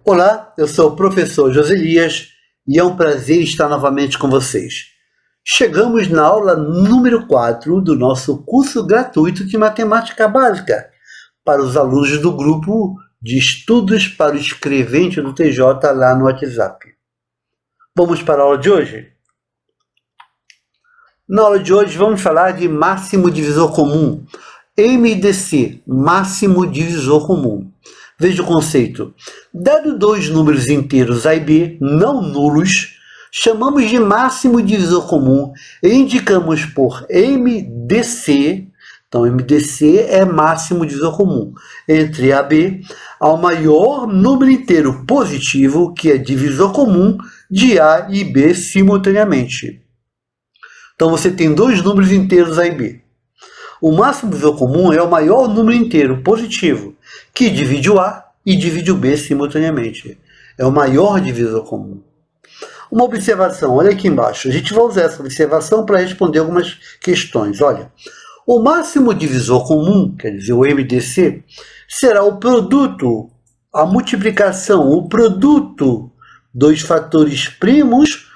Olá, eu sou o professor Joselias e é um prazer estar novamente com vocês. Chegamos na aula número 4 do nosso curso gratuito de Matemática Básica para os alunos do grupo de estudos para o escrevente do TJ lá no WhatsApp. Vamos para a aula de hoje? Na aula de hoje vamos falar de máximo divisor comum, MDC, máximo divisor comum. Veja o conceito. Dado dois números inteiros A e B não nulos, chamamos de máximo divisor comum e indicamos por MDC, então MDC é máximo divisor comum, entre A e B, ao maior número inteiro positivo, que é divisor comum de A e B simultaneamente. Então você tem dois números inteiros A e B. O máximo divisor comum é o maior número inteiro positivo, que divide o A e divide o B simultaneamente. É o maior divisor comum. Uma observação, olha aqui embaixo. A gente vai usar essa observação para responder algumas questões. Olha, o máximo divisor comum, quer dizer, o MDC, será o produto, a multiplicação, o produto dos fatores primos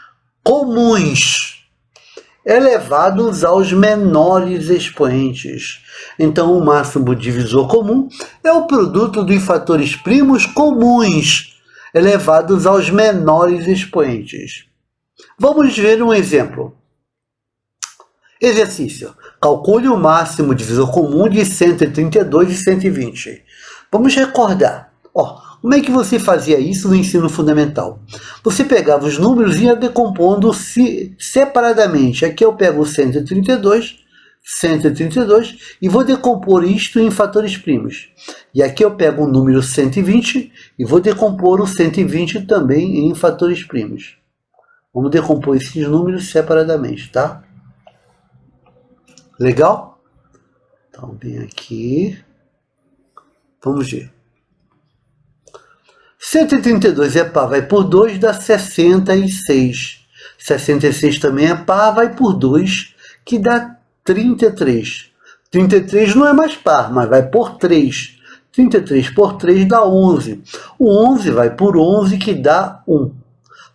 comuns elevados aos menores expoentes. Então, o máximo divisor comum é o produto dos fatores primos comuns elevados aos menores expoentes. Vamos ver um exemplo. Exercício. Calcule o máximo divisor comum de 132 e 120. Vamos recordar. Como é que você fazia isso no ensino fundamental? Você pegava os números e ia decompondo separadamente. Aqui eu pego o 132 e vou decompor isto em fatores primos. E aqui eu pego o número 120 e vou decompor o 120 também em fatores primos. Vamos decompor esses números separadamente, tá? Legal? Então, vem aqui. Vamos ver. 132 é par, vai por 2, dá 66. 66 também é par, vai por 2, que dá 33. 33 não é mais par, mas vai por 3. 33 por 3 dá 11. O 11 vai por 11, que dá 1.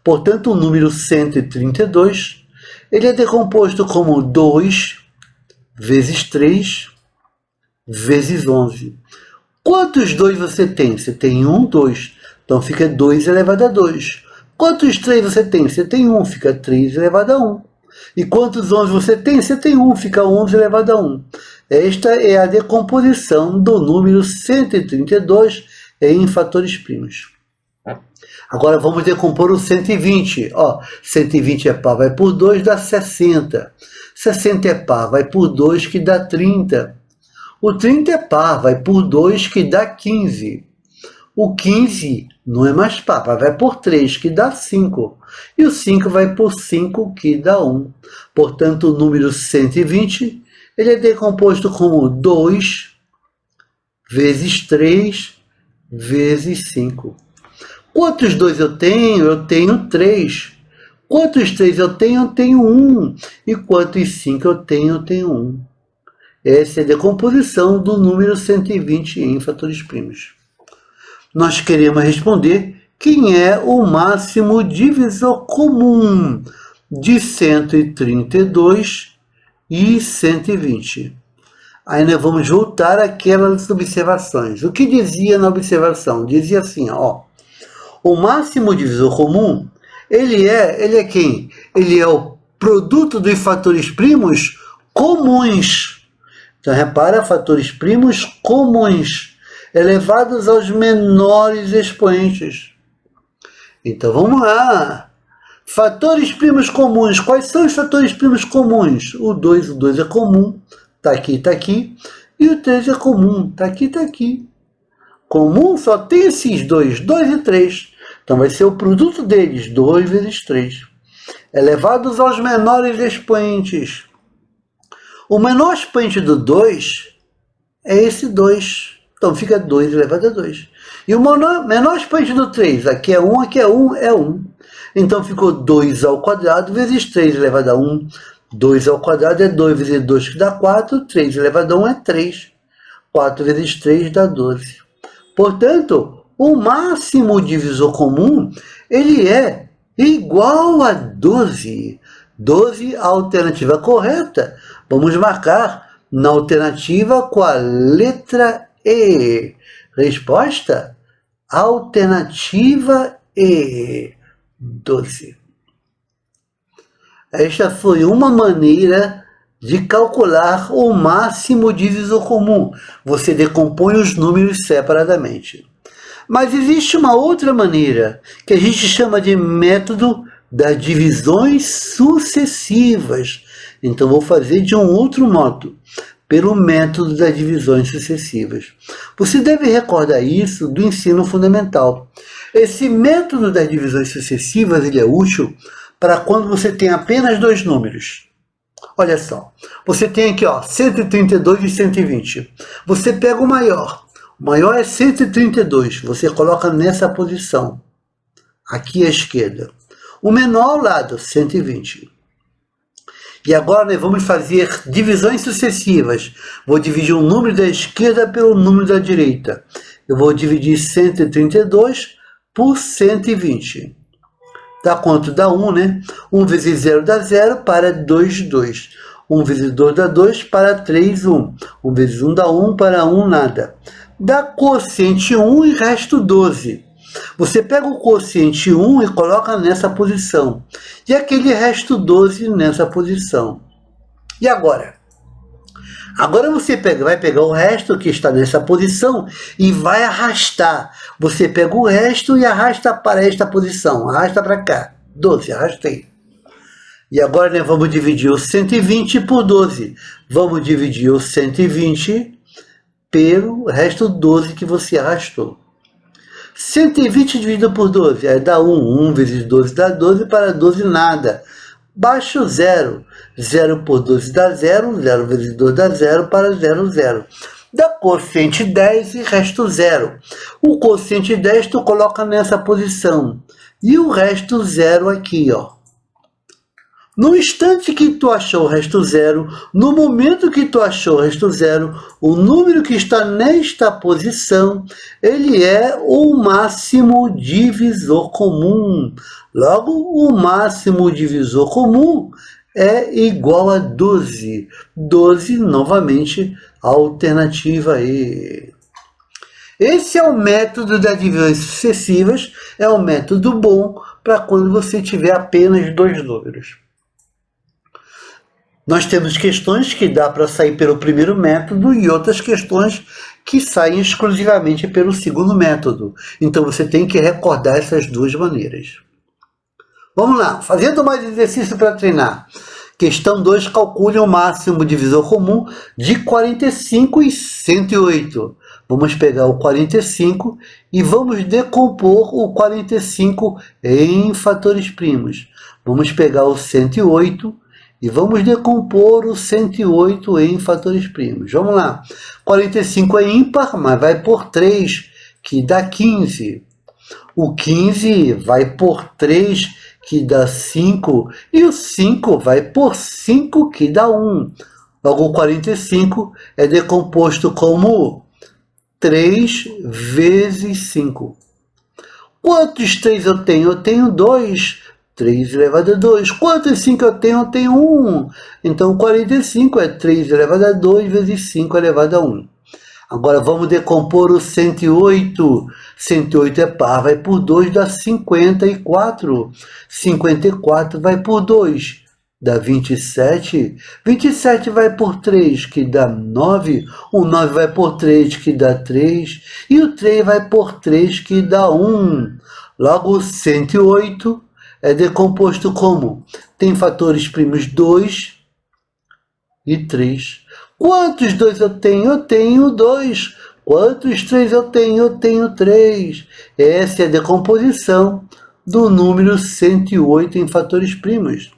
Portanto, o número 132, ele é decomposto como 2 vezes 3 vezes 11. Quantos 2 você tem? Você tem 1, 2. Então, fica 2 elevado a 2. Quantos 3 você tem? Você tem 1, fica 3 elevado a 1. E quantos 11 você tem? Você tem 1, fica 11 elevado a 1. Esta é a decomposição do número 132 em fatores primos. Agora, vamos decompor o 120. 120 é par, vai por 2, dá 60. 60 é par, vai por 2, que dá 30. O 30 é par, vai por 2, que dá 15. O 15 não é mais par, vai por 3, que dá 5. E o 5 vai por 5, que dá 1. Portanto, o número 120, ele é decomposto como 2 vezes 3 vezes 5. Quantos 2 eu tenho? Eu tenho 3. Quantos 3 eu tenho? Eu tenho 1. E quantos 5 eu tenho? Eu tenho 1. Essa é a decomposição do número 120 em fatores primos. Nós queremos responder quem é o máximo divisor comum de 132 e 120. Aí nós vamos voltar àquelas observações. O que dizia na observação? Dizia assim, o máximo divisor comum, ele é quem? Ele é o produto dos fatores primos comuns. Então, repara, fatores primos comuns, elevados aos menores expoentes. Então, vamos lá. Fatores primos comuns. Quais são os fatores primos comuns? O 2 é comum, está aqui, está aqui. E o 3 é comum, está aqui, está aqui. Comum só tem esses dois, 2 e 3. Então, vai ser o produto deles, 2 vezes 3. Elevados aos menores expoentes. O menor expoente do 2 é esse 2. Então, fica 2 elevado a 2. E o menor expoente do 3, aqui é 1, aqui é 1, é 1. Então, ficou 2 ao quadrado vezes 3 elevado a 1. 2 ao quadrado é 2 vezes 2, que dá 4. 3 elevado a 1 é 3. 4 vezes 3 dá 12. Portanto, O máximo divisor comum, ele é igual a 12. 12, a alternativa correta. Vamos marcar na alternativa com a letra E. Resposta: alternativa E, 12. Esta foi uma maneira de calcular o máximo divisor comum. Você decompõe os números separadamente. Mas existe uma outra maneira, que a gente chama de método das divisões sucessivas. Então, vou fazer de um outro modo, pelo método das divisões sucessivas. Você deve recordar isso do ensino fundamental. Esse método das divisões sucessivas ele é útil para quando você tem apenas dois números. Olha só, você tem aqui 132 e 120. Você pega o maior. O maior é 132, você coloca nessa posição, aqui à esquerda. O menor ao lado, 120. E agora nós vamos fazer divisões sucessivas. Vou dividir o número da esquerda pelo número da direita. Eu vou dividir 132 por 120. Dá quanto? Dá 1, né? 1 vezes 0 dá 0, para 2, 2. 1 vezes 2 dá 2, para 3, 1. 1 vezes 1 dá 1, para 1, nada. Dá quociente 1 e resto 12. Você pega o quociente 1 e coloca nessa posição. E aquele resto 12 nessa posição. E agora? Agora você vai pegar o resto que está nessa posição e vai arrastar. Você pega o resto e arrasta para esta posição. Arrasta para cá. 12, arrastei. E agora nós vamos dividir o 120 por 12. Vamos dividir o 120 pelo resto 12 que você arrastou. 120 dividido por 12, aí dá 1. 1 vezes 12 dá 12, para 12 nada. Baixa o 0. 0 por 12 dá 0, 0 vezes 2 dá 0, para 0, 0. Dá quociente 10 e resto 0. O quociente 10 tu coloca nessa posição. E o resto 0 aqui, No instante que tu achou o resto 0, no momento que tu achou o resto 0, o número que está nesta posição, ele é o máximo divisor comum. Logo, o máximo divisor comum é igual a 12. 12, novamente, alternativa E. Esse é o método das divisões sucessivas, é um método bom para quando você tiver apenas dois números. Nós temos questões que dá para sair pelo primeiro método e outras questões que saem exclusivamente pelo segundo método. Então você tem que recordar essas duas maneiras. Vamos lá, fazendo mais exercício para treinar. Questão 2, calcule o máximo divisor comum de 45 e 108. Vamos pegar o 45 e vamos decompor o 45 em fatores primos. Vamos pegar o 108 e vamos decompor o 108 em fatores primos. Vamos lá. 45 é ímpar, mas vai por 3, que dá 15. O 15 vai por 3, que dá 5. E o 5 vai por 5, que dá 1. Logo, o 45 é decomposto como 3 vezes 5. Quantos 3 eu tenho? Eu tenho 2. 3 elevado a 2. Quantos 5 eu tenho? Eu tenho 1. Então, 45 é 3 elevado a 2 vezes 5 elevado a 1. Agora, vamos decompor o 108. 108 é par, vai por 2, dá 54. 54 vai por 2, dá 27. 27 vai por 3, que dá 9. O 9 vai por 3, que dá 3. E o 3 vai por 3, que dá 1. Logo, o 108 é decomposto como? Tem fatores primos 2 e 3. Quantos 2 eu tenho? Eu tenho 2. Quantos 3 eu tenho? Eu tenho 3. Essa é a decomposição do número 108 em fatores primos.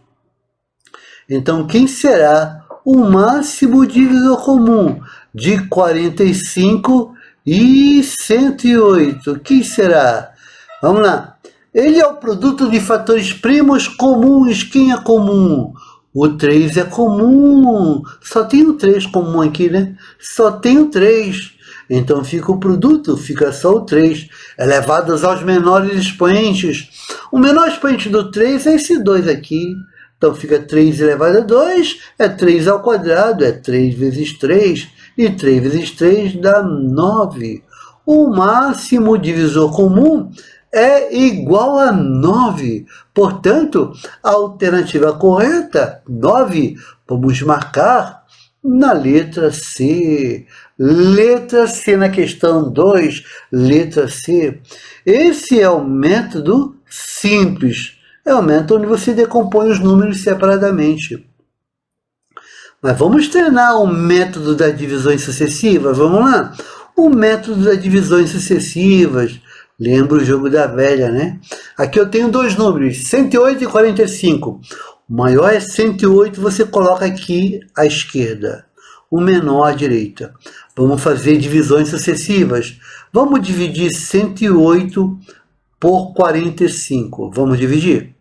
Então, quem será o máximo divisor comum de 45 e 108? Quem será? Vamos lá. Ele é o produto de fatores primos comuns. Quem é comum? O 3 é comum. Só tem o 3 comum aqui, né? Só tem o 3. Então fica o produto, fica só o 3. Elevados aos menores expoentes. O menor expoente do 3 é esse 2 aqui. Então fica 3 elevado a 2, é 3 ao quadrado, é 3 vezes 3. E 3 vezes 3 dá 9. O máximo divisor comum é igual a 9. Portanto, a alternativa correta, 9, vamos marcar na letra C. Letra C na questão 2, letra C. Esse é o método simples. É o método onde você decompõe os números separadamente. Mas vamos treinar o método das divisões sucessivas? Vamos lá? O método das divisões sucessivas. Lembra o jogo da velha, né? Aqui eu tenho dois números, 108 e 45. O maior é 108, você coloca aqui à esquerda. O menor à direita. Vamos fazer divisões sucessivas. Vamos dividir 108 por 45. Vamos dividir?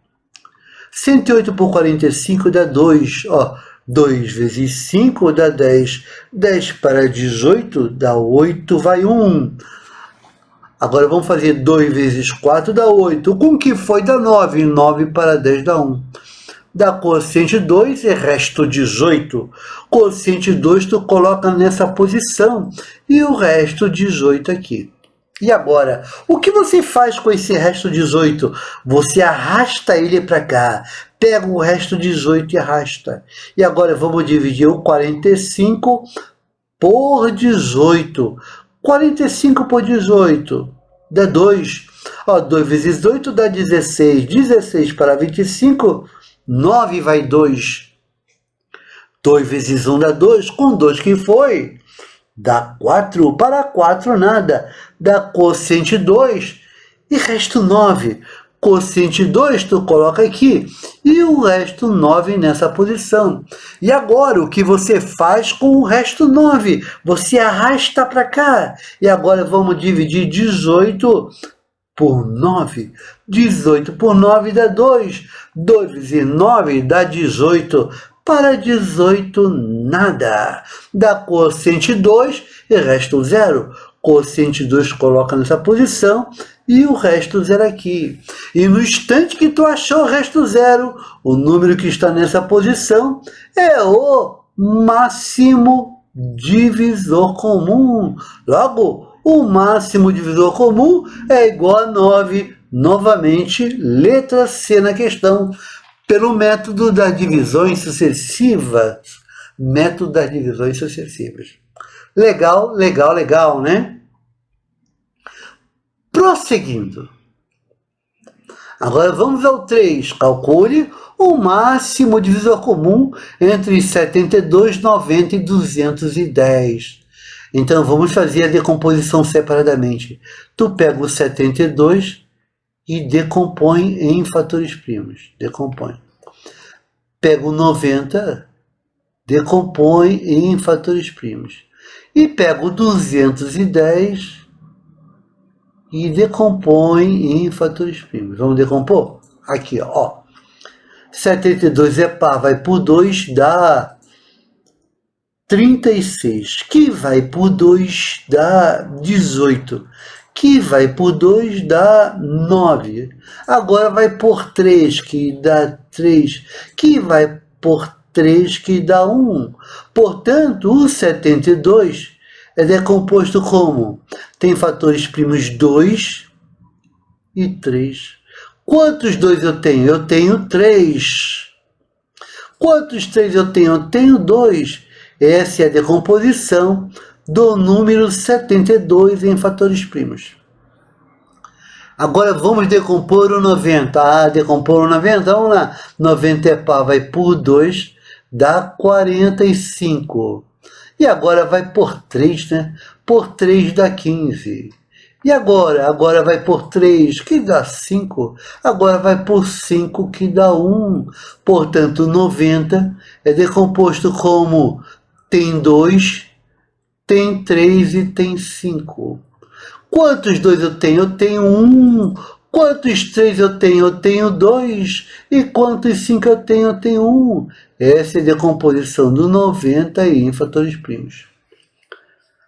108 por 45 dá 2. Ó, 2 vezes 5 dá 10. 10 para 18 dá 8, vai 1. Agora vamos fazer 2 vezes 4 dá 8. Com que foi dá 9. 9 para 10 dá 1. Dá quociente 2 e resto 18. Quociente 2 tu coloca nessa posição. E o resto 18 aqui. E agora, o que você faz com esse resto 18? Você arrasta ele para cá. Pega o resto 18 e arrasta. E agora vamos dividir o 45 por 18. 45 por 18 dá 2. Ó, 2 vezes 8 dá 16. 16 para 25, 9 vai 2. 2 vezes 1 dá 2. Com 2 que foi? Dá 4. Para 4 nada. Dá quociente 2 e resto 9. Quociente 2 tu coloca aqui e o resto 9 nessa posição. E agora o que você faz com o resto 9? Você arrasta para cá. E agora vamos dividir 18 por 9. 18 por 9 dá 2. 2 vezes 9 dá 18. Para 18 nada. Dá quociente 2 e resto 0. Quociente 2 coloca nessa posição e o resto 0 aqui. E no instante que tu achou o resto 0, o número que está nessa posição é o máximo divisor comum. Logo, o máximo divisor comum é igual a 9. Novamente, letra C na questão. Pelo método das divisões sucessivas. Método das divisões sucessivas. Legal, legal, legal, né? Prosseguindo. Agora vamos ao 3. Calcule o máximo divisor comum entre 72, 90 e 210. Então vamos fazer a decomposição separadamente. Tu pega o 72 e decompõe em fatores primos. Decompõe. Pega o 90, decompõe em fatores primos. E pega o 210 e decompõe em fatores primos. Vamos decompor? Aqui, ó. 72 é par, vai por 2, dá 36. Que vai por 2 dá 18. Que vai por 2 dá 9. Agora vai por 3, que dá 3. Que vai por 3, que dá 1. Portanto, o 72 é decomposto como? Tem fatores primos 2 e 3. Quantos 2 eu tenho? Eu tenho 3. Quantos 3 eu tenho? Eu tenho 2. Essa é a decomposição do número 72 em fatores primos. Agora vamos decompor o 90. Decompor o 90, vamos lá. 90 é par, vai por 2, dá 45. E agora vai por 3, né? Por 3 dá 15. E agora? Agora vai por 3, que dá 5. Agora vai por 5, que dá 1. Portanto, 90 é decomposto como tem 2, tem 3 e tem 5. Quantos 2 eu tenho? Eu tenho 1. Quantos 3 eu tenho? Eu tenho 2. E quantos 5 eu tenho? Eu tenho 1. Essa é a decomposição do 90 em fatores primos.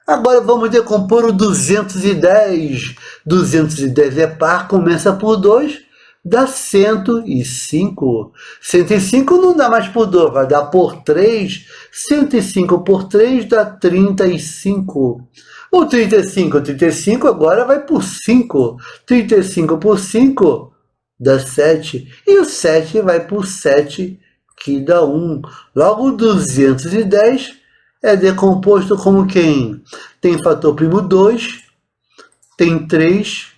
Agora vamos decompor o 210. 210 é par, começa por 2, dá 105. 105 não dá mais por 2, vai dar por 3. 105 por 3 dá 35. O 35 agora vai por 5. 35 por 5 dá 7. E o 7 vai por 7, que dá 1. Logo, 210 é decomposto como quem? Tem fator primo 2, tem 3,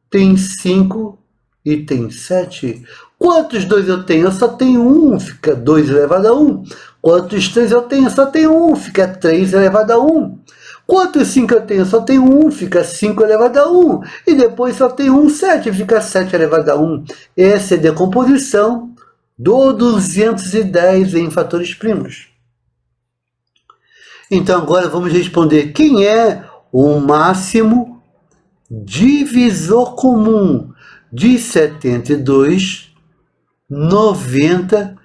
tem 5 e tem 7. Quantos 2 eu tenho? Eu só tenho 1, fica 2 elevado a 1. Quantos 3 eu tenho? Eu só tenho 1, fica 3 elevado a 1. Quantos 5 eu tenho? Eu só tenho 1, fica 5 elevado a 1. E depois só tenho 1, 7, fica 7 elevado a 1. Essa é a decomposição do 210 em fatores primos. Então agora vamos responder quem é o máximo divisor comum de 72, 90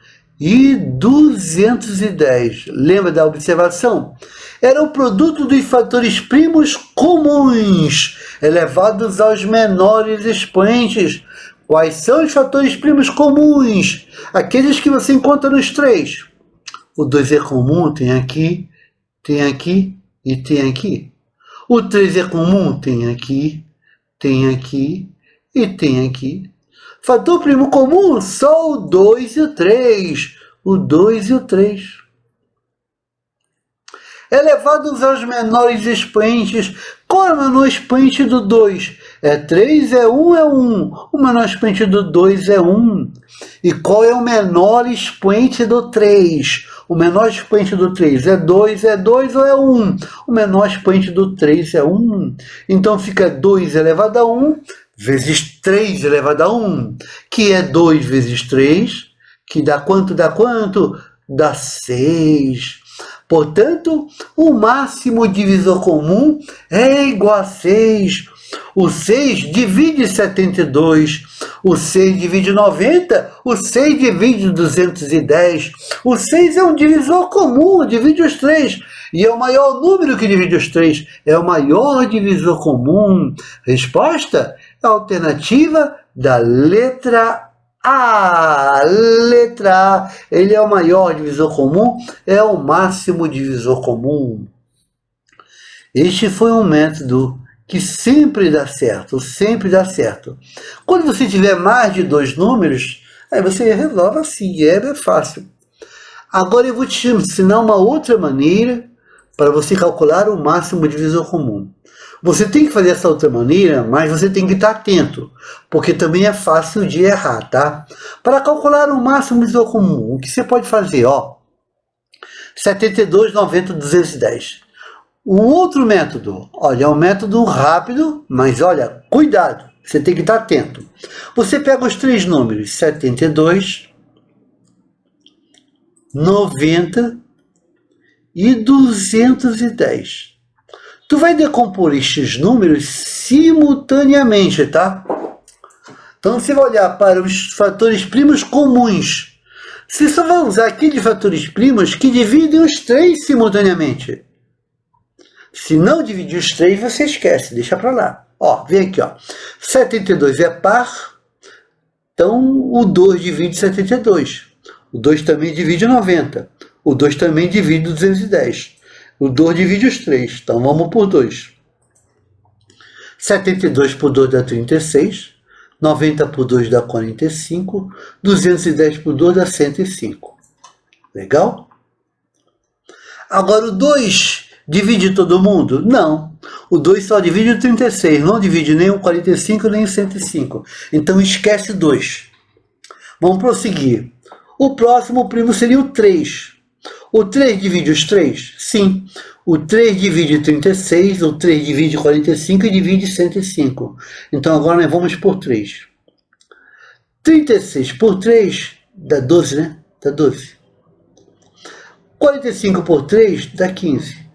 e 210. Lembra da observação? Era o produto dos fatores primos comuns, elevados aos menores expoentes. Quais são os fatores primos comuns? Aqueles que você encontra nos 3. O 2 é comum, tem aqui e tem aqui. O 3 é comum, tem aqui e tem aqui. Fator primo comum, só o 2 e o 3. O 2 e o 3. Elevados aos menores expoentes. Qual é o menor expoente do 2? É 3, é 1, é 1. O menor expoente do 2 é 1. E qual é o menor expoente do 3? O menor expoente do 3 é 2 ou é 1? O menor expoente do 3 é 1. Então fica 2 elevado a 1 vezes 3 elevado a 1, que é 2 vezes 3, que dá quanto? Dá 6. Portanto, o máximo divisor comum é igual a 6. O 6 divide 72, o 6 divide 90, o 6 divide 210. O 6 é um divisor comum, divide os 3. E é o maior número que divide os 3. É o maior divisor comum. Resposta? A alternativa da letra A. Letra A. Ele é o maior divisor comum, é o máximo divisor comum. Este foi um método que sempre dá certo, sempre dá certo. Quando você tiver mais de 2 números, aí você resolve assim, é fácil. Agora eu vou te ensinar uma outra maneira para você calcular o máximo divisor comum. Você tem que fazer essa outra maneira, mas você tem que estar atento, porque também é fácil de errar, tá? Para calcular o máximo divisor comum, o que você pode fazer? 72, 90, 210. Um outro método, olha, é um método rápido, mas olha, cuidado, você tem que estar atento. Você pega os 3 números, 72, 90 e 210. Tu vai decompor estes números simultaneamente, tá? Então você vai olhar para os fatores primos comuns. Você só vai usar aqueles fatores primos que dividem os 3 simultaneamente. Se não dividir os 3, você esquece, deixa para lá. Vem aqui, 72 é par, então o 2 divide 72. O 2 também divide 90. O 2 também divide 210. O 2 divide os 3, então vamos por 2. 72 por 2 dá 36. 90 por 2 dá 45. 210 por 2 dá 105. Legal? Agora o 2 divide todo mundo? Não. O 2 só divide o 36, não divide nem o 45 nem o 105. Então esquece 2. Vamos prosseguir. O próximo primo seria o 3. O 3 divide os 3? Sim. O 3 divide 36, o 3 divide 45 e divide 105. Então agora nós vamos por 3. 36 por 3 dá 12, né? Dá 12. 45 por 3 dá 15.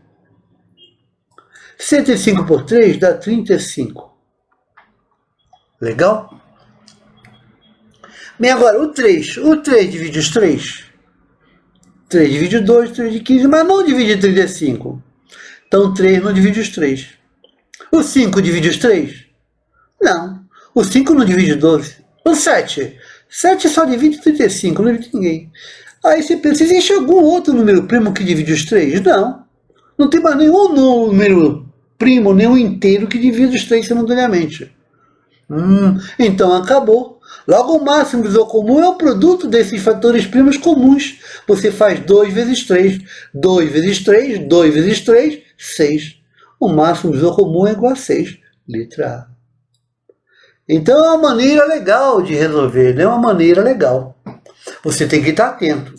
105 por 3 dá 35. Legal? Bem, agora o 3. O 3 divide os 3? 3 divide 2, 3 de 15, mas não divide 35. Então 3 não divide os 3. O 5 divide os 3? Não. O 5 não divide 12. O 7? 7 só divide 35, não divide ninguém. Aí você pensa, existe algum outro número primo que divide os 3? Não. Não tem mais nenhum número primo, nenhum inteiro que divide os 3 simultaneamente. Então acabou. Logo, o máximo divisor comum é o produto desses fatores primos comuns. Você faz 2 vezes 3. 2 vezes 3, 2 vezes 3, 6. O máximo divisor comum é igual a 6. Letra A. Então é uma maneira legal de resolver, é uma maneira legal. Você tem que estar atento.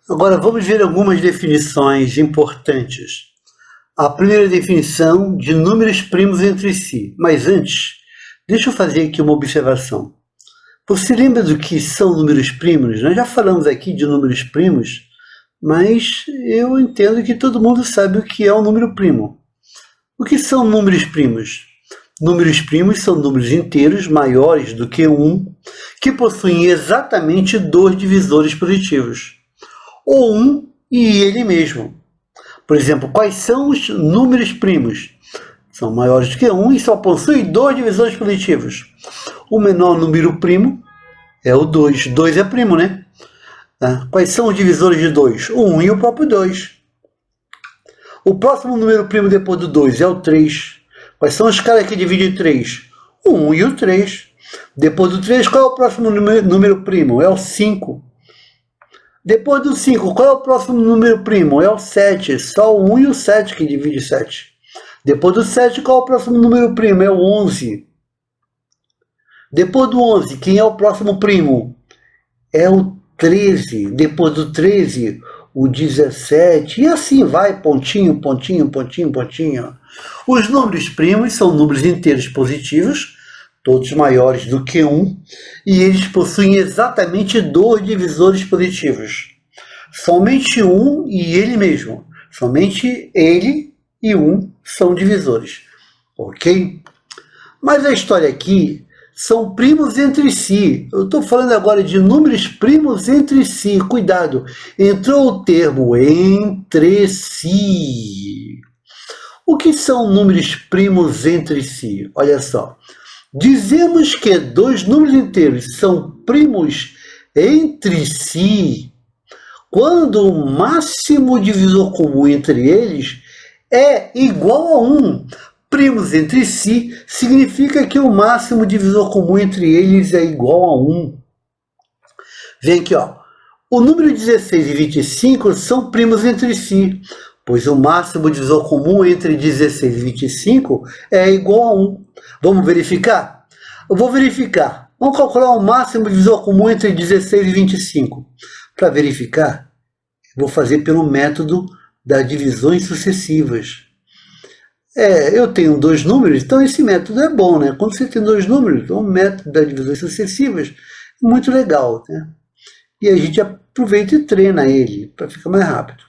Agora vamos ver algumas definições importantes. A primeira definição de números primos entre si. Mas antes, deixa eu fazer aqui uma observação. Você lembra do que são números primos? Nós já falamos aqui de números primos, mas eu entendo que todo mundo sabe o que é um número primo. O que são números primos? Números primos são números inteiros maiores do que 1, que possuem exatamente 2 divisores positivos, ou 1 e ele mesmo. Por exemplo, quais são os números primos? São maiores do que 1 e só possuem 2 divisores positivos. O menor número primo é o 2. 2 é primo, né? Quais são os divisores de 2? O 1 e o próprio 2. O próximo número primo depois do 2 é o 3. Quais são os caras que dividem 3? O 1 e o 3. Depois do 3, qual é o próximo número primo? É o 5. Depois do 5, qual é o próximo número primo? É o 7. Só o 1 e o 7 que divide 7. Depois do 7, qual é o próximo número primo? É o 11. Depois do 11, quem é o próximo primo? É o 13. Depois do 13, o 17. E assim vai, pontinho, pontinho, pontinho, pontinho. Os números primos são números inteiros positivos, todos maiores do que 1, e eles possuem exatamente 2 divisores positivos. Somente 1 e ele mesmo. Somente ele e 1 são divisores. Ok? Mas a história aqui são primos entre si. Eu estou falando agora de números primos entre si. Cuidado, entrou o termo entre si. O que são números primos entre si? Olha só. Dizemos que 2 números inteiros são primos entre si quando o máximo divisor comum entre eles é igual a 1. Primos entre si significa que o máximo divisor comum entre eles é igual a 1. Vem aqui, ó. O número 16 e 25 são primos entre si, pois o máximo divisor comum entre 16 e 25 é igual a 1. Vamos verificar? Eu vou verificar. Vamos calcular o máximo divisor comum entre 16 e 25. Para verificar, vou fazer pelo método das divisões sucessivas. Eu tenho 2 números, então esse método é bom, né? Quando você tem 2 números, então o método das divisões sucessivas é muito legal, né? E a gente aproveita e treina ele para ficar mais rápido.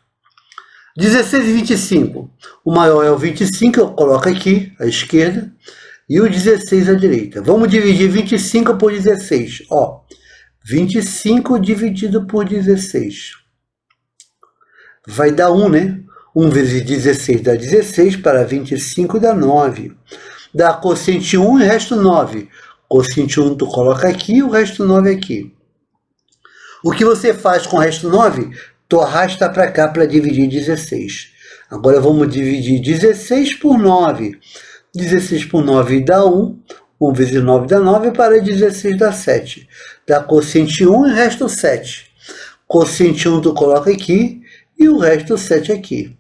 16 e 25. O maior é o 25, eu coloco aqui à esquerda, e o 16 à direita. Vamos dividir 25 por 16. Ó, 25 dividido por 16. Vai dar 1, né? 1 vezes 16 dá 16, para 25 dá 9. Dá quociente 1 e o resto 9. Quociente 1 tu coloca aqui e o resto 9 aqui. O que você faz com o resto 9? Tu arrasta para cá para dividir 16. Agora vamos dividir 16 por 9. 16 por 9 dá 1. 1 vezes 9 dá 9, para 16 dá 7. Dá quociente 1 e o resto 7. Quociente 1 tu coloca aqui e o resto 7 aqui.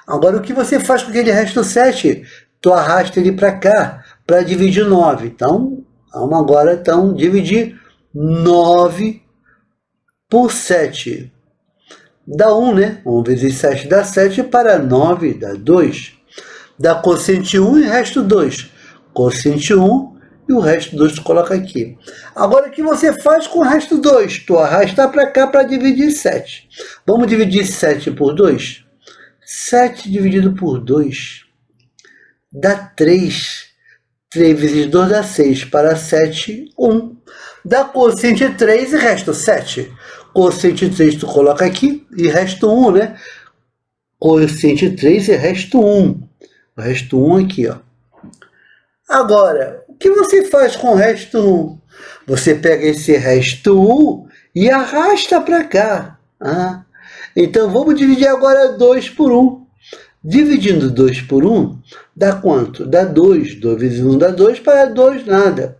Agora o que você faz com aquele resto 7? Tu arrasta ele para cá para dividir 9. Então, vamos agora dividir 9 por 7. Dá 1, né? 1 vezes 7 dá 7, para 9 dá 2. Dá quociente 1 e o resto 2. Quociente 1 e o resto 2 tu coloca aqui. Agora o que você faz com o resto 2? Tu arrasta para cá para dividir 7. Vamos dividir 7 por 2? 7 dividido por 2 dá 3. 3 vezes 2 dá 6, para 7, 1. Dá quociente 3 e resto 7. Quociente 3 tu coloca aqui e resto 1, né? Quociente 3 e resto 1. O resto 1 aqui, ó. Agora, o que você faz com o resto 1? Você pega esse resto 1 e arrasta para cá. Então, vamos dividir agora 2 por 1. Dividindo 2 por 1, dá quanto? Dá 2. 2 vezes 1 dá 2, para 2 nada.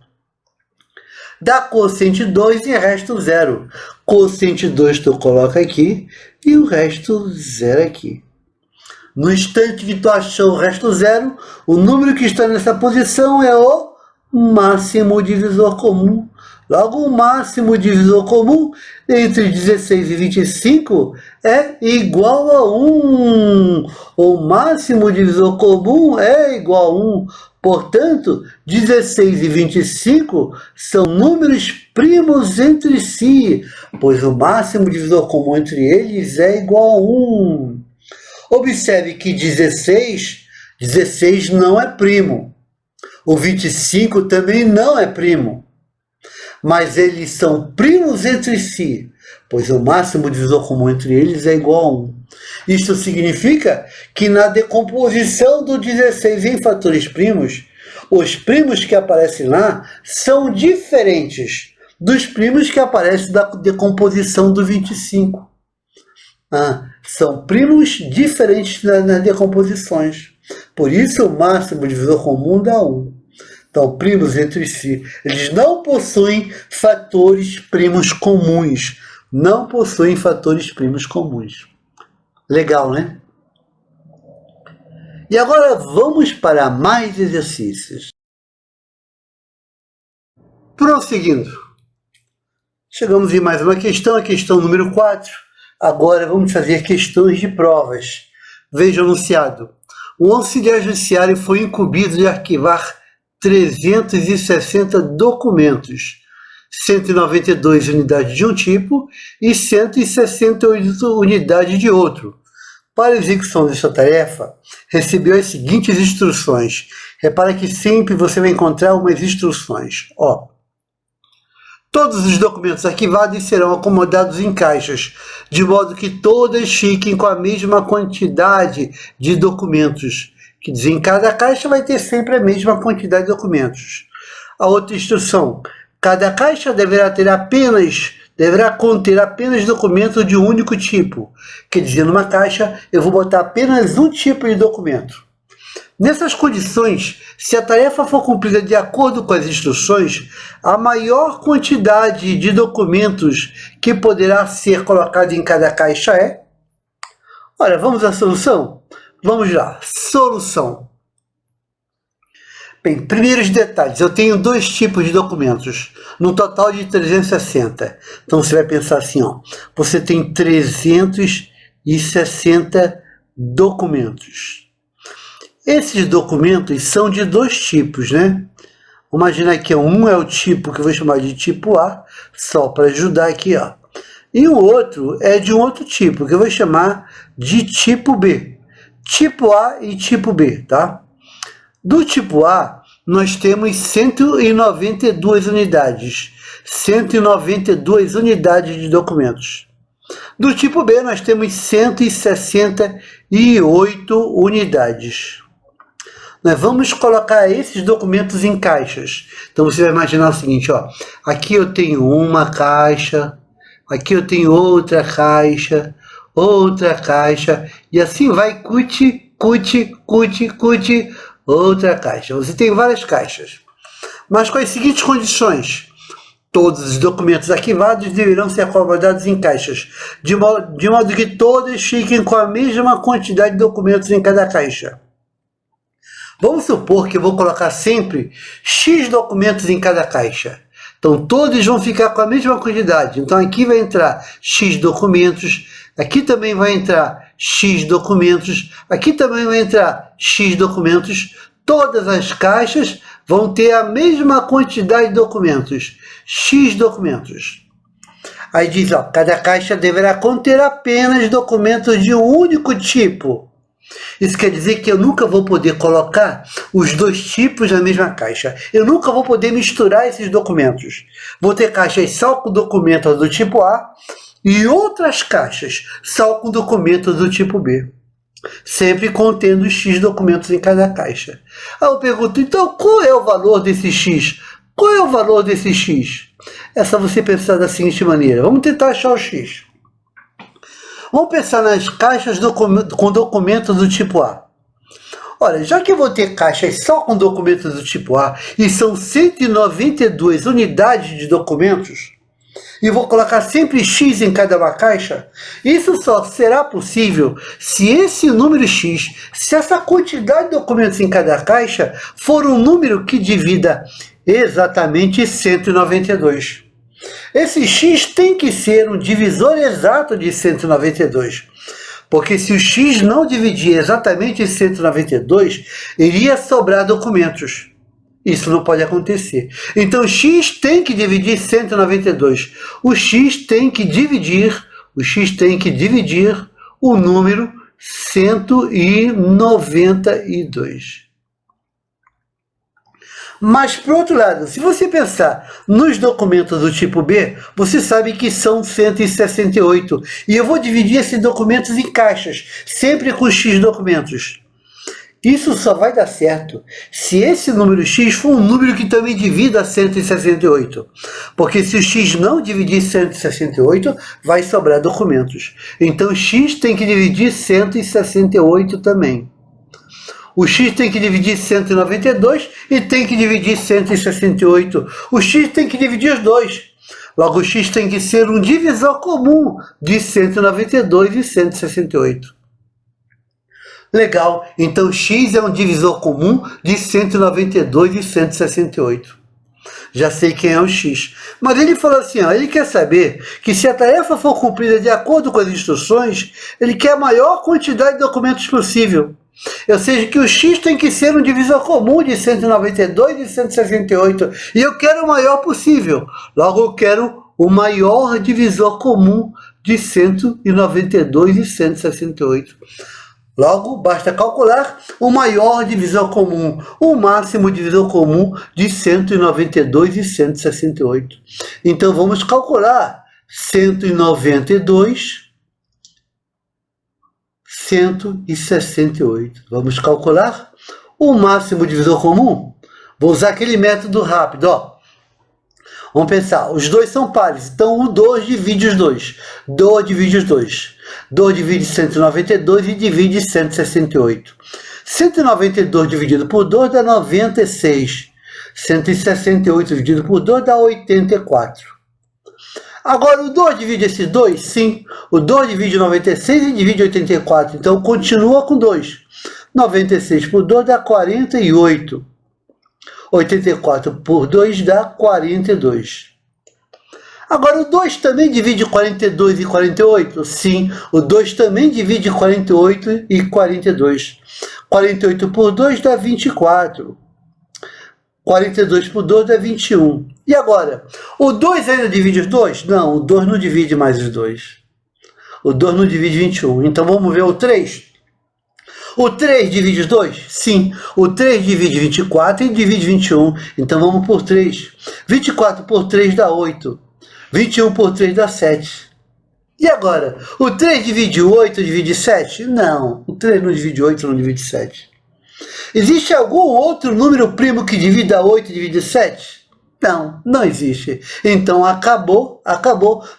Dá quociente 2 e resto 0. Quociente 2 tu coloca aqui e o resto 0 aqui. No instante que tu achou o resto 0, o número que está nessa posição é o máximo divisor comum. Logo, o máximo divisor comum entre 16 e 25 é igual a 1. O máximo divisor comum é igual a 1. Portanto, 16 e 25 são números primos entre si, pois o máximo divisor comum entre eles é igual a 1. Observe que 16 não é primo. O 25 também não é primo. Mas eles são primos entre si, pois o máximo divisor comum entre eles é igual a 1. Isso significa que na decomposição do 16 em fatores primos, os primos que aparecem lá são diferentes dos primos que aparecem na decomposição do 25. São primos diferentes nas decomposições. Por isso o máximo divisor comum dá 1. Então, primos entre si, eles não possuem fatores primos comuns. Não possuem fatores primos comuns. Legal, né? E agora vamos para mais exercícios. Prosseguindo. Chegamos em mais uma questão, a questão número 4. Agora vamos fazer questões de provas. Veja o enunciado. O auxiliar judiciário foi incumbido de arquivar 360 documentos, 192 unidades de um tipo e 168 unidades de outro. Para a execução dessa tarefa, recebeu as seguintes instruções. Repara que sempre você vai encontrar umas instruções. Todos os documentos arquivados serão acomodados em caixas, de modo que todas fiquem com a mesma quantidade de documentos. Quer dizer, em cada caixa vai ter sempre a mesma quantidade de documentos. A outra instrução, cada caixa deverá conter apenas documentos de um único tipo. Quer dizer, numa caixa eu vou botar apenas um tipo de documento. Nessas condições, se a tarefa for cumprida de acordo com as instruções, a maior quantidade de documentos que poderá ser colocada em cada caixa é... Olha, vamos à solução? Vamos lá, solução. Bem, primeiros detalhes, eu tenho 2 tipos de documentos, no total de 360. Então você vai pensar assim, você tem 360 documentos. Esses documentos são de 2 tipos, né? Imagina que um é o tipo que eu vou chamar de tipo A, só para ajudar aqui, E o outro é de um outro tipo, que eu vou chamar de tipo B. Tipo A e tipo B, tá? Do tipo A, nós temos 192 unidades. 192 unidades de documentos. Do tipo B, nós temos 168 unidades. Nós vamos colocar esses documentos em caixas. Então, você vai imaginar o seguinte, aqui eu tenho uma caixa, aqui eu tenho outra caixa, e assim vai, outra caixa. Você tem várias caixas, mas com as seguintes condições. Todos os documentos arquivados deverão ser acomodados em caixas, de modo que todos fiquem com a mesma quantidade de documentos em cada caixa. Vamos supor que eu vou colocar sempre X documentos em cada caixa. Então, todos vão ficar com a mesma quantidade. Então, aqui vai entrar X documentos, aqui também vai entrar X documentos, aqui também vai entrar X documentos. Todas as caixas vão ter a mesma quantidade de documentos, X documentos. Aí diz, cada caixa deverá conter apenas documentos de um único tipo. Isso quer dizer que eu nunca vou poder colocar os 2 tipos na mesma caixa. Eu nunca vou poder misturar esses documentos. Vou ter caixas só com documentos do tipo A e outras caixas só com documentos do tipo B, sempre contendo X documentos em cada caixa. Aí eu pergunto, então qual é o valor desse X? Qual é o valor desse X? É só você pensar da seguinte maneira, vamos tentar achar o X. Vamos pensar nas caixas com documentos do tipo A. Olha, já que eu vou ter caixas só com documentos do tipo A, e são 192 unidades de documentos, e vou colocar sempre X em cada uma caixa, isso só será possível se esse número X, se essa quantidade de documentos em cada caixa for um número que divida exatamente 192. Esse X tem que ser um divisor exato de 192. Porque se o X não dividir exatamente 192, iria sobrar documentos. Isso não pode acontecer. Então, X tem que dividir 192. O X tem que dividir o número 192. Mas, por outro lado, se você pensar nos documentos do tipo B, você sabe que são 168. E eu vou dividir esses documentos em caixas, sempre com X documentos. Isso só vai dar certo se esse número X for um número que também divida 168. Porque se o X não dividir 168, vai sobrar documentos. Então, X tem que dividir 168 também. O X tem que dividir 192 e tem que dividir 168. O X tem que dividir os dois. Logo, o X tem que ser um divisor comum de 192 e 168. Legal, então X é um divisor comum de 192 e 168. Já sei quem é o X. Mas ele falou assim, ó, ele quer saber que se a tarefa for cumprida de acordo com as instruções, ele quer a maior quantidade de documentos possível. Ou seja, que o X tem que ser um divisor comum de 192 e 168. E eu quero o maior possível. Logo, eu quero o maior divisor comum de 192 e 168. Logo, basta calcular o maior divisor comum, o máximo divisor comum de 192 e 168. Então, vamos calcular 192 168. Vamos calcular o máximo divisor comum? Vou usar aquele método rápido, ó. Vamos pensar, os dois são pares, então o 2 divide os dois. 2 divide os dois. 2 divide 192 e divide 168. 192 dividido por 2 dá 96. 168 dividido por 2 dá 84. Agora, o 2 divide esses dois? Sim. O 2 divide 96 e divide 84. Então, continua com 2. 96 por 2 dá 48. 84 por 2 dá 42. Agora, o 2 também divide 42 e 48? Sim. O 2 também divide 48 e 42. 48 por 2 dá 24. 42 por 2 dá 21. E agora? O 2 ainda divide os dois? Não, o 2 não divide mais os dois. O 2 não divide 21. Então vamos ver o 3. O 3 divide os dois? Sim. O 3 divide 24 e divide 21. Então vamos por 3. 24 por 3 dá 8. 21 por 3 dá 7. E agora? O 3 divide 8, divide 7? Não. O 3 não divide 8, não divide 7. Existe algum outro número primo que divida 8 e divide 7? Não, não existe. Então acabou.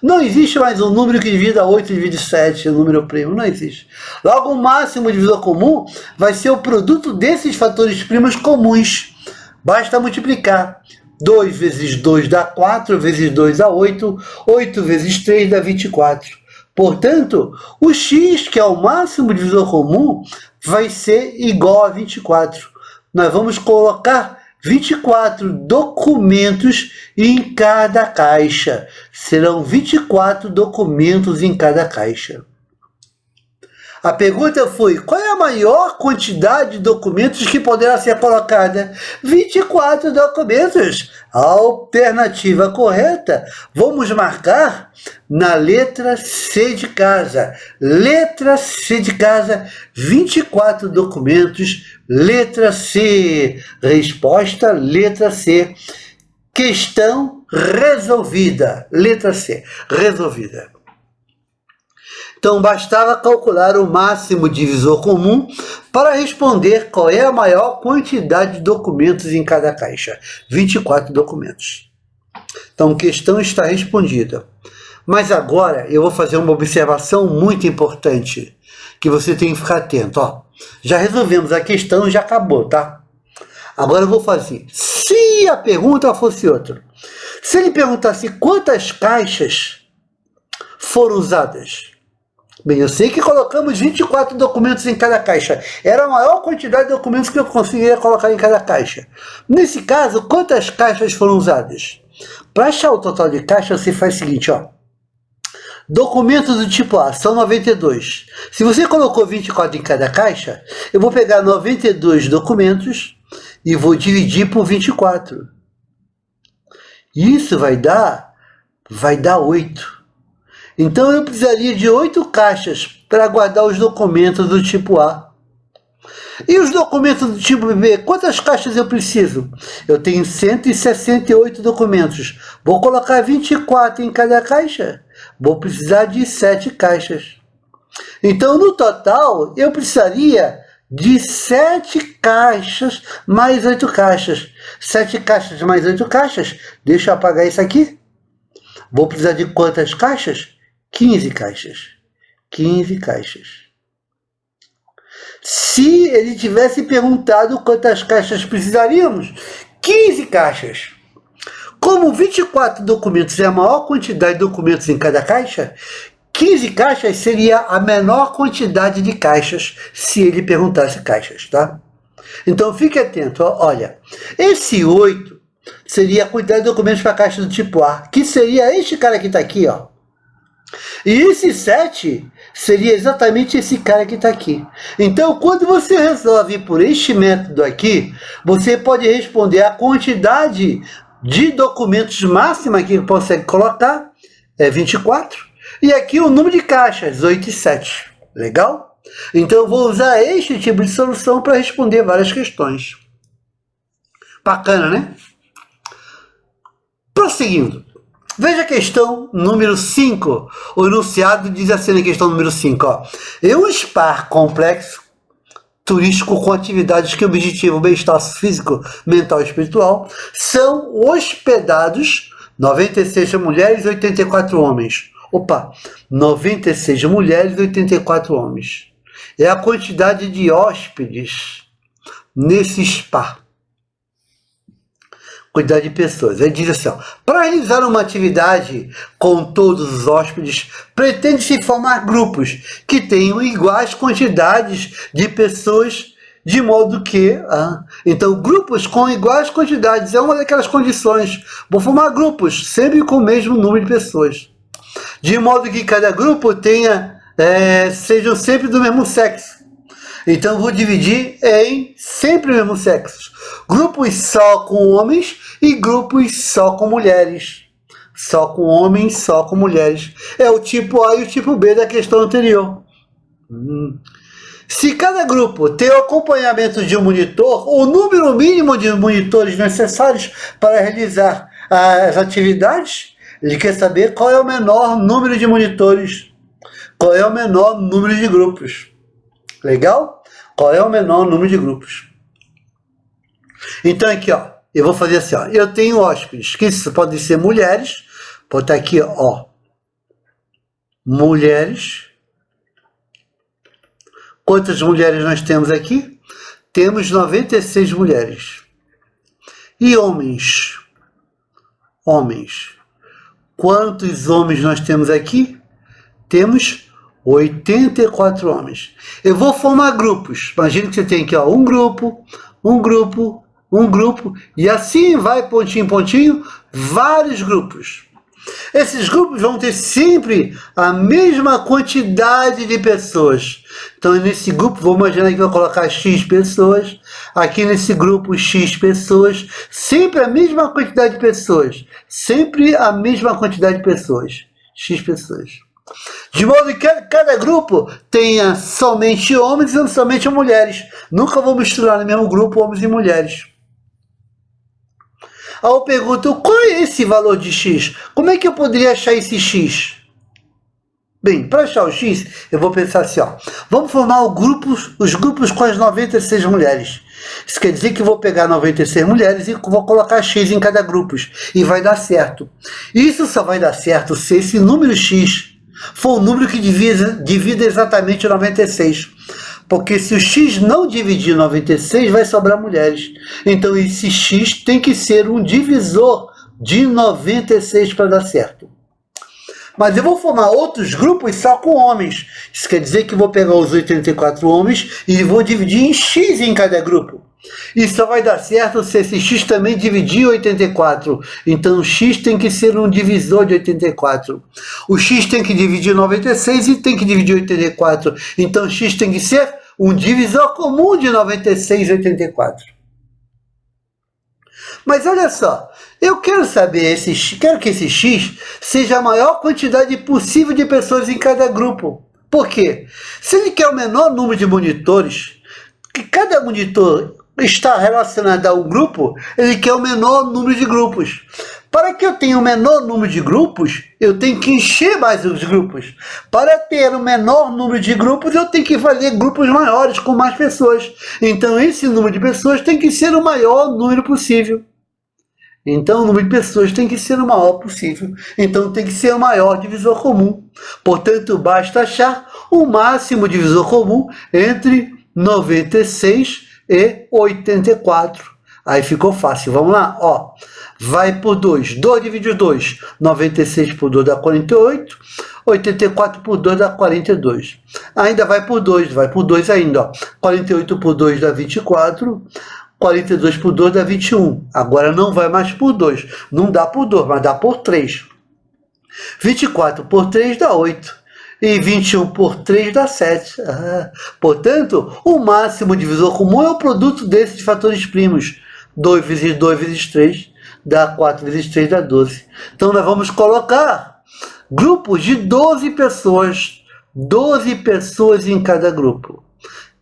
Não existe mais um número que divida 8 e divide 7, o número primo, não existe. Logo, o máximo divisor comum vai ser o produto desses fatores primos comuns. Basta multiplicar. 2 vezes 2 dá 4, vezes 2 dá 8, 8 vezes 3 dá 24. Portanto, o X, que é o máximo divisor comum, vai ser igual a 24. Nós vamos colocar 24 documentos em cada caixa. Serão 24 documentos em cada caixa. A pergunta foi, qual é a maior quantidade de documentos que poderá ser colocada? 24 documentos. A alternativa correta, vamos marcar na letra C de casa. Letra C de casa, 24 documentos. Letra C. Resposta, letra C. Questão resolvida. Letra C, resolvida. Então bastava calcular o máximo divisor comum para responder qual é a maior quantidade de documentos em cada caixa. 24 documentos. Então a questão está respondida. Mas agora eu vou fazer uma observação muito importante, que você tem que ficar atento. Ó, já resolvemos a questão e já acabou, tá? Agora eu vou fazer. Se a pergunta fosse outra, se ele perguntasse quantas caixas foram usadas. Bem, eu sei que colocamos 24 documentos em cada caixa. Era a maior quantidade de documentos que eu conseguiria colocar em cada caixa. Nesse caso, quantas caixas foram usadas? Para achar o total de caixas, você faz o seguinte, ó. Documentos do tipo A são 92. Se você colocou 24 em cada caixa, eu vou pegar 92 documentos e vou dividir por 24. Isso vai dar 8. Então eu precisaria de 8 caixas para guardar os documentos do tipo A. E os documentos do tipo B, quantas caixas eu preciso? Eu tenho 168 documentos. Vou colocar 24 em cada caixa. Vou precisar de 7 caixas. Então, no total, eu precisaria de 7 caixas mais 8 caixas. 7 caixas mais 8 caixas. Deixa eu apagar isso aqui. Vou precisar de quantas caixas? 15 caixas. 15 caixas. Se ele tivesse perguntado quantas caixas precisaríamos, 15 caixas. Como 24 documentos é a maior quantidade de documentos em cada caixa, 15 caixas seria a menor quantidade de caixas se ele perguntasse caixas, tá? Então fique atento, ó, olha, esse 8 seria a quantidade de documentos para a caixa do tipo A, que seria este cara que está aqui, ó. E esse 7 seria exatamente esse cara que está aqui. Então, quando você resolve por este método aqui, você pode responder a quantidade de documentos máxima que consegue colocar, é 24. E aqui o número de caixas, 8 e 7. Legal? Então, eu vou usar este tipo de solução para responder várias questões. Bacana, né? Prosseguindo. Veja a questão número 5. O enunciado diz assim na questão número 5. Ó. Em um spa complexo turístico com atividades que objetivam o bem-estar físico, mental e espiritual, são hospedados 96 mulheres e 84 homens. Opa, 96 mulheres e 84 homens. É a quantidade de hóspedes nesse spa. Quantidade de pessoas. Ele diz assim, ó, para realizar uma atividade com todos os hóspedes, pretende-se formar grupos que tenham iguais quantidades de pessoas, de modo que... então, grupos com iguais quantidades é uma daquelas condições. Vou formar grupos, sempre com o mesmo número de pessoas. De modo que cada grupo tenha, sejam sempre do mesmo sexo. Então, vou dividir em sempre o mesmo sexo. Grupos só com homens e grupos só com mulheres. Só com homens, só com mulheres. É o tipo A e o tipo B da questão anterior. Se cada grupo tem o acompanhamento de um monitor, o número mínimo de monitores necessários para realizar as atividades, ele quer saber qual é o menor número de monitores, qual é o menor número de grupos. Legal? Qual é o menor número de grupos? Então aqui, ó, eu vou fazer assim, ó, eu tenho hóspedes, que isso podem ser mulheres, vou botar aqui, ó, mulheres. Quantas mulheres nós temos aqui? Temos 96 mulheres. E homens? Homens. Quantos homens nós temos aqui? Temos 84 homens. Eu vou formar grupos. Imagina que você tem aqui, ó, um grupo, e assim vai, pontinho, pontinho, vários grupos. Esses grupos vão ter sempre a mesma quantidade de pessoas. Então, nesse grupo, vou imaginar que eu vou colocar X pessoas. Aqui nesse grupo, X pessoas. Sempre a mesma quantidade de pessoas. Sempre a mesma quantidade de pessoas. X pessoas. De modo que cada grupo tenha somente homens e somente mulheres. Nunca vou misturar no mesmo grupo homens e mulheres. Aí eu pergunto, qual é esse valor de X? Como é que eu poderia achar esse X? Bem, para achar o X, eu vou pensar assim, ó. Vamos formar os grupos com as 96 mulheres. Isso quer dizer que eu vou pegar 96 mulheres e vou colocar X em cada grupo. E vai dar certo. Isso só vai dar certo se esse número X for um número que divida exatamente 96. Porque se o X não dividir 96, vai sobrar mulheres. Então esse X tem que ser um divisor de 96 para dar certo. Mas eu vou formar outros grupos só com homens. Isso quer dizer que eu vou pegar os 84 homens e vou dividir em X em cada grupo. E só vai dar certo se esse X também dividir 84. Então o X tem que ser um divisor de 84. O X tem que dividir 96 e tem que dividir 84. Então o X tem que ser um divisor comum de 96 e 84. Mas olha só, eu quero saber, quero que esse X seja a maior quantidade possível de pessoas em cada grupo. Por quê? Se ele quer o menor número de monitores, que cada monitor está relacionado a um grupo, ele quer o menor número de grupos. Para que eu tenha o menor número de grupos, eu tenho que encher mais os grupos. Para ter o menor número de grupos, eu tenho que fazer grupos maiores, com mais pessoas. Então, esse número de pessoas tem que ser o maior número possível. Então, o número de pessoas tem que ser o maior possível. Então, tem que ser o maior divisor comum. Portanto, basta achar o máximo divisor comum entre 96 e 84. Aí ficou fácil. Vamos lá? Ó, vai por 2. 2 dividido 2. 96 por 2 dá 48. 84 por 2 dá 42. Ainda vai por 2. Vai por 2 ainda. Ó. 48 por 2 dá 24. 42 por 2 dá 21. Agora não vai mais por 2. Não dá por 2, mas dá por 3. 24 por 3 dá 8. E 21 por 3 dá 7. Portanto, o máximo divisor comum é o produto desses fatores primos. 2 vezes 2 vezes 3 dá 4 vezes 3 dá 12. Então, nós vamos colocar grupos de 12 pessoas. 12 pessoas em cada grupo.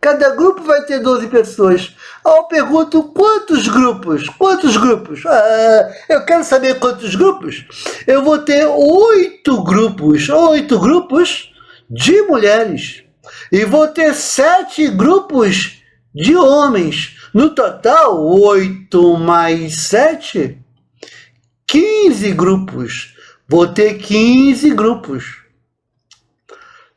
Cada grupo vai ter 12 pessoas. Eu pergunto, quantos grupos? Quantos grupos? Eu quero saber quantos grupos. Eu vou ter 8 grupos. 8 grupos de mulheres. E vou ter 7 grupos de homens. No total, 8 mais 7, 15 grupos. Vou ter 15 grupos.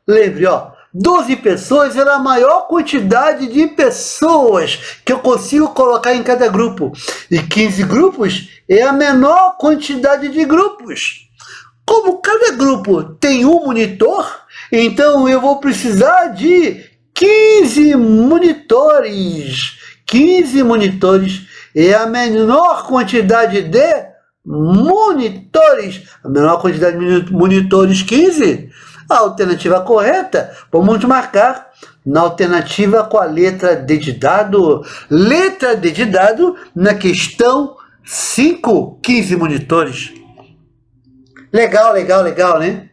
Lembre, ó. 12 pessoas era a maior quantidade de pessoas que eu consigo colocar em cada grupo. E 15 grupos é a menor quantidade de grupos. Como cada grupo tem um monitor, então eu vou precisar de 15 monitores. 15 monitores é a menor quantidade de monitores. A menor quantidade de monitores, 15. A alternativa correta, vamos marcar na alternativa com a letra D de dado. Letra D de dado na questão 5, 15 monitores. Legal, legal, legal, né?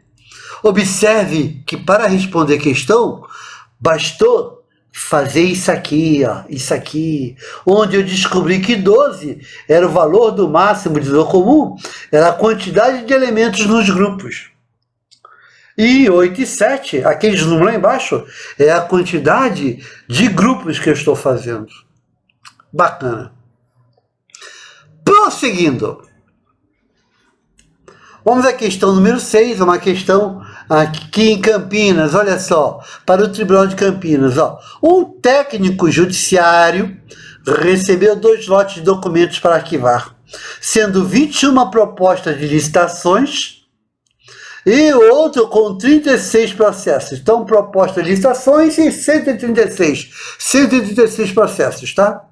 Observe que para responder a questão, bastou fazer isso aqui, ó, isso aqui, onde eu descobri que 12 era o valor do máximo divisor comum, era a quantidade de elementos nos grupos. E 8 e 7, aqueles números lá embaixo, é a quantidade de grupos que eu estou fazendo. Bacana. Prosseguindo. Vamos à questão número 6, uma questão aqui em Campinas, olha só, para o Tribunal de Campinas. Ó. Um técnico judiciário recebeu 2 lotes de documentos para arquivar, sendo 21 propostas de licitações e outro com 36 processos. Então, proposta de licitações e 136 processos, tá?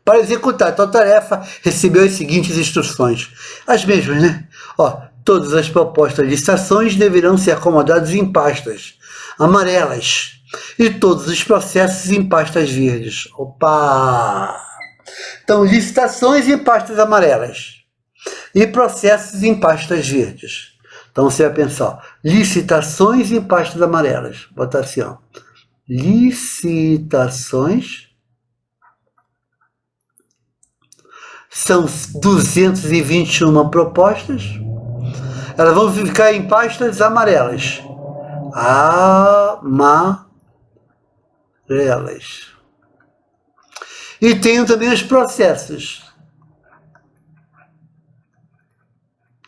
Para executar tal tarefa, recebeu as seguintes instruções. As mesmas, né? Ó, todas as propostas de licitações deverão ser acomodadas em pastas amarelas e todos os processos em pastas verdes. Opa! Então, licitações em pastas amarelas e processos em pastas verdes. Então, você vai pensar, ó, licitações em pastas amarelas. Botar assim, ó. Licitações. São 221 propostas. Elas vão ficar em pastas amarelas. Amarelas. E tenho também os processos.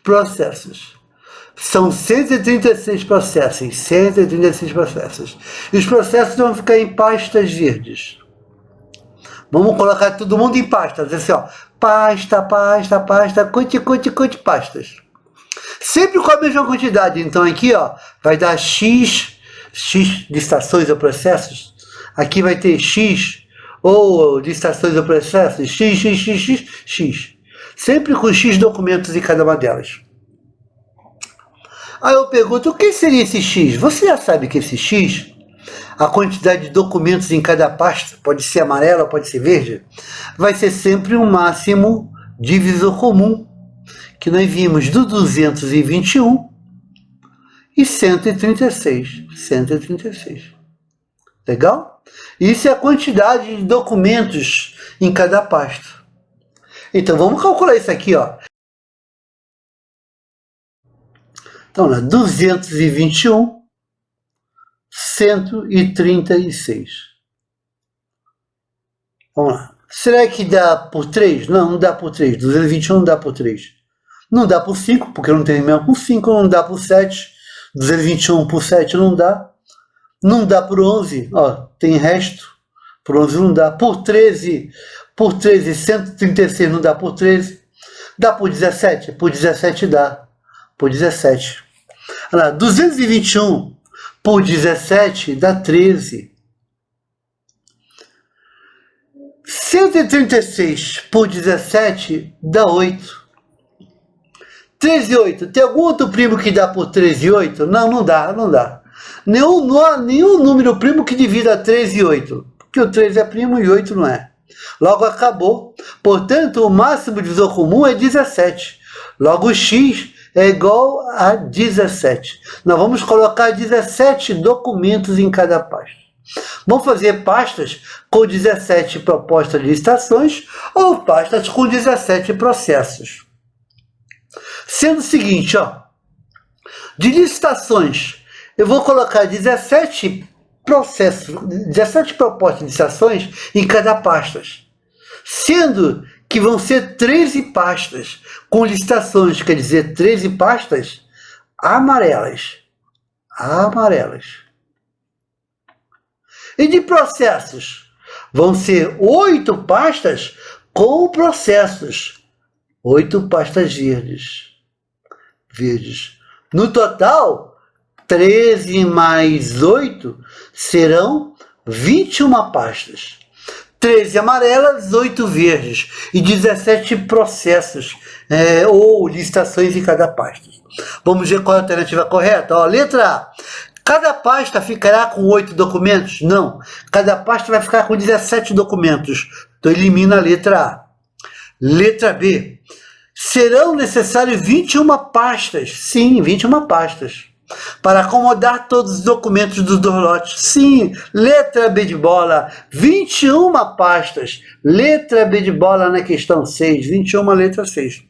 Processos. São 136 processos. 136 processos. E os processos vão ficar em pastas verdes. Vamos colocar todo mundo em pastas. Assim, ó. Pasta, pasta, pasta, conte, pastas. Sempre com a mesma quantidade. Então aqui, ó, vai dar X listações ou processos. Aqui vai ter X ou listações ou processos. X. Sempre com X documentos em cada uma delas. Aí eu pergunto, o que seria esse X? Você já sabe que esse X, a quantidade de documentos em cada pasta, pode ser amarela ou pode ser verde, vai ser sempre um máximo divisor comum, que nós vimos do 221 e 136. 136. Legal? Isso é a quantidade de documentos em cada pasta. Então vamos calcular isso aqui, ó. Então, 221, 136. Vamos lá. Será que dá por 3? Não dá por 3. 221 não dá por 3. Não dá por 5, porque não tem mesmo por 5. Não dá por 7. 221 por 7 não dá. Não dá por 11. Ó, tem resto. Por 11 não dá. Por 13, 136 não dá por 13. Dá por 17? Por 17 dá. Por 17. Olha lá, 221 por 17 dá 13. 136 por 17 dá 8. 13 e 8. Tem algum outro primo que dá por 13 e 8? Não dá. Não há nenhum número primo que divida 13 e 8. Porque o 13 é primo e 8 não é. Logo acabou. Portanto, o máximo divisor comum é 17. Logo o X é igual a 17. Nós vamos colocar 17 documentos em cada pasta. Vamos fazer pastas com 17 propostas de licitações ou pastas com 17 processos. Sendo o seguinte, ó, de licitações, eu vou colocar 17 processos, 17 propostas de licitações em cada pasta. Sendo que vão ser 13 pastas com licitações, quer dizer, 13 pastas amarelas. E de processos, vão ser 8 pastas com processos. 8 pastas verdes. No total, 13 mais 8 serão 21 pastas. 13 amarelas, 8 verdes e 17 processos ou licitações em cada pasta. Vamos ver qual é a alternativa correta. Ó, letra A. Cada pasta ficará com 8 documentos? Não. Cada pasta vai ficar com 17 documentos. Então elimina a letra A. Letra B. Serão necessárias 21 pastas. Sim, 21 pastas. Para acomodar todos os documentos dos dois lotes. Sim, letra B de bola, 21 pastas. Letra B de bola na questão 6, 21, letra 6.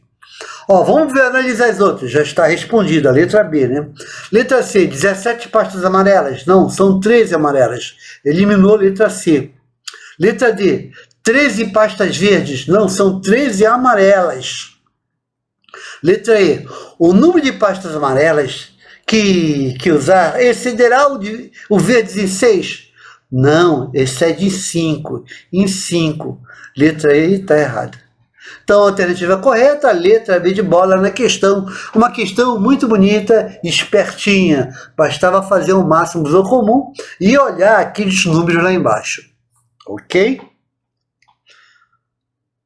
Ó, vamos ver, analisar as outras. Já está respondida, a letra B, né? Letra C, 17 pastas amarelas. Não, são 13 amarelas. Eliminou a letra C. Letra D, 13 pastas verdes. Não, são 13 amarelas. Letra E, o número de pastas amarelas que usar excederá o verdes em 6? Não, excede em 5. Em 5. Letra E está errada. Então, a alternativa correta, a letra B de bola na questão. Uma questão muito bonita, espertinha. Bastava fazer o máximo divisor comum e olhar aqueles números lá embaixo. Ok?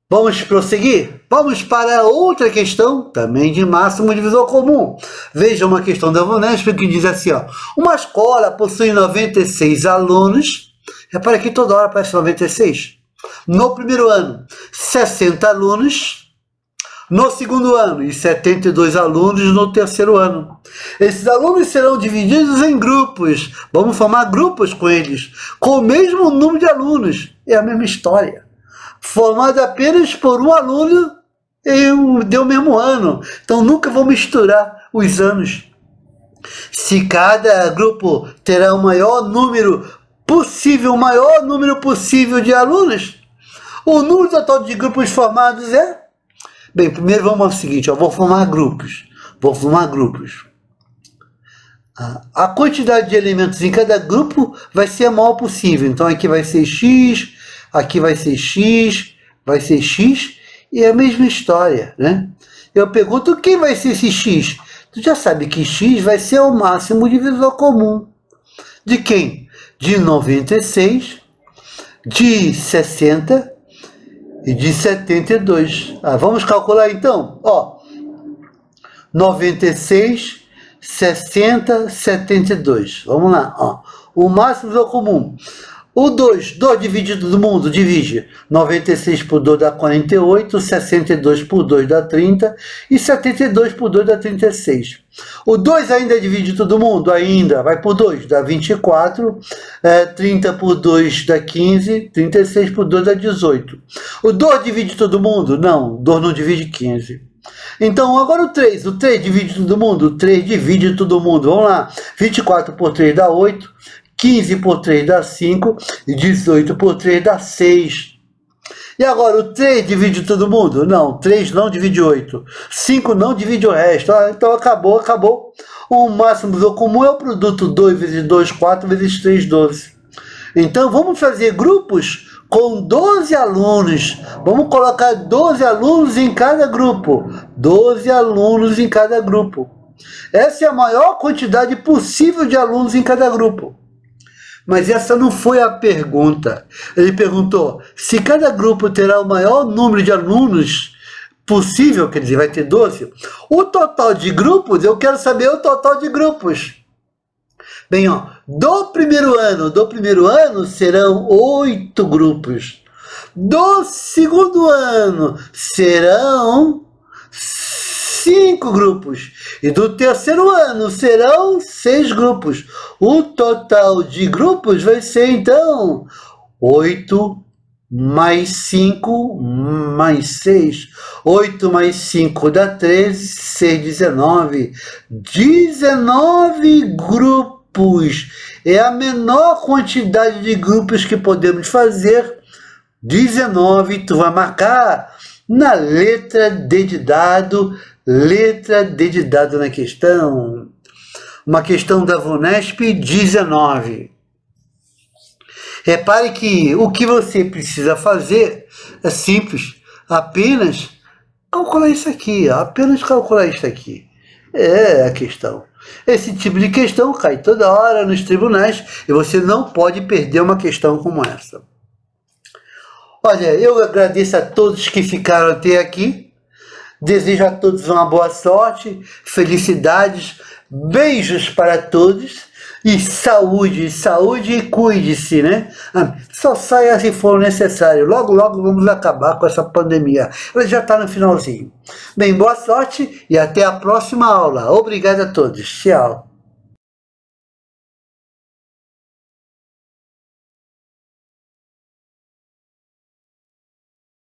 Vamos prosseguir? Vamos para outra questão, também de máximo divisor comum. Veja uma questão da VUNESP que diz assim, ó, uma escola possui 96 alunos, repara que toda hora aparece 96. No primeiro ano, 60 alunos, no segundo ano, e 72 alunos no terceiro ano. Esses alunos serão divididos em grupos, vamos formar grupos com eles, com o mesmo número de alunos, é a mesma história. Formado apenas por um aluno deu o mesmo ano. Então nunca vou misturar os anos. Se cada grupo terá o maior número possível de alunos, o número total de grupos formados é... Bem, primeiro vamos ao seguinte, vou formar grupos. A quantidade de elementos em cada grupo vai ser a maior possível. Então aqui vai ser x, aqui vai ser x, e é a mesma história, né? Eu pergunto quem vai ser esse x? Tu já sabe que x vai ser o máximo divisor comum. De quem? De 96, de 60 e de 72. Vamos calcular então. 96, 60, 72. Vamos lá. O máximo divisor comum. O 2 dividido do mundo, divide 96 por 2 dá 48, 62 por 2 dá 30 e 72 por 2 dá 36. O 2 ainda é dividido do mundo? Ainda, vai por 2, dá 24, 30 por 2 dá 15, 36 por 2 dá 18. O 2 divide todo mundo? Não, o 2 não divide 15. Então, agora o 3 divide todo mundo? O 3 divide todo mundo, vamos lá, 24 por 3 dá 8, 15 por 3 dá 5 e 18 por 3 dá 6. E agora, o 3 divide todo mundo? Não, 3 não divide 8. 5 não divide o resto. Então acabou. O máximo divisor comum é o produto 2 vezes 2, 4 vezes 3, 12. Então vamos fazer grupos com 12 alunos. Vamos colocar 12 alunos em cada grupo. 12 alunos em cada grupo. Essa é a maior quantidade possível de alunos em cada grupo. Mas essa não foi a pergunta. Ele perguntou se cada grupo terá o maior número de alunos possível, quer dizer, vai ter 12. O total de grupos, eu quero saber o total de grupos. Bem, do primeiro ano serão 8 grupos. Do segundo ano serão 5 grupos. E do terceiro ano serão 6 grupos. O total de grupos vai ser, então, 8 mais 5 mais 6. 8 mais 5 dá 13, 6, 19. 19 grupos. É a menor quantidade de grupos que podemos fazer. 19, tu vai marcar na letra D de dado na questão. Uma questão da VUNESP 19. Repare que o que você precisa fazer é simples. Apenas calcular isso aqui. É a questão. Esse tipo de questão cai toda hora nos tribunais e você não pode perder uma questão como essa. Olha, eu agradeço a todos que ficaram até aqui. Desejo a todos uma boa sorte, felicidades, beijos para todos e saúde e cuide-se, né? Só saia se for necessário. Logo vamos acabar com essa pandemia. Ela já está no finalzinho. Bem, boa sorte e até a próxima aula. Obrigado a todos. Tchau.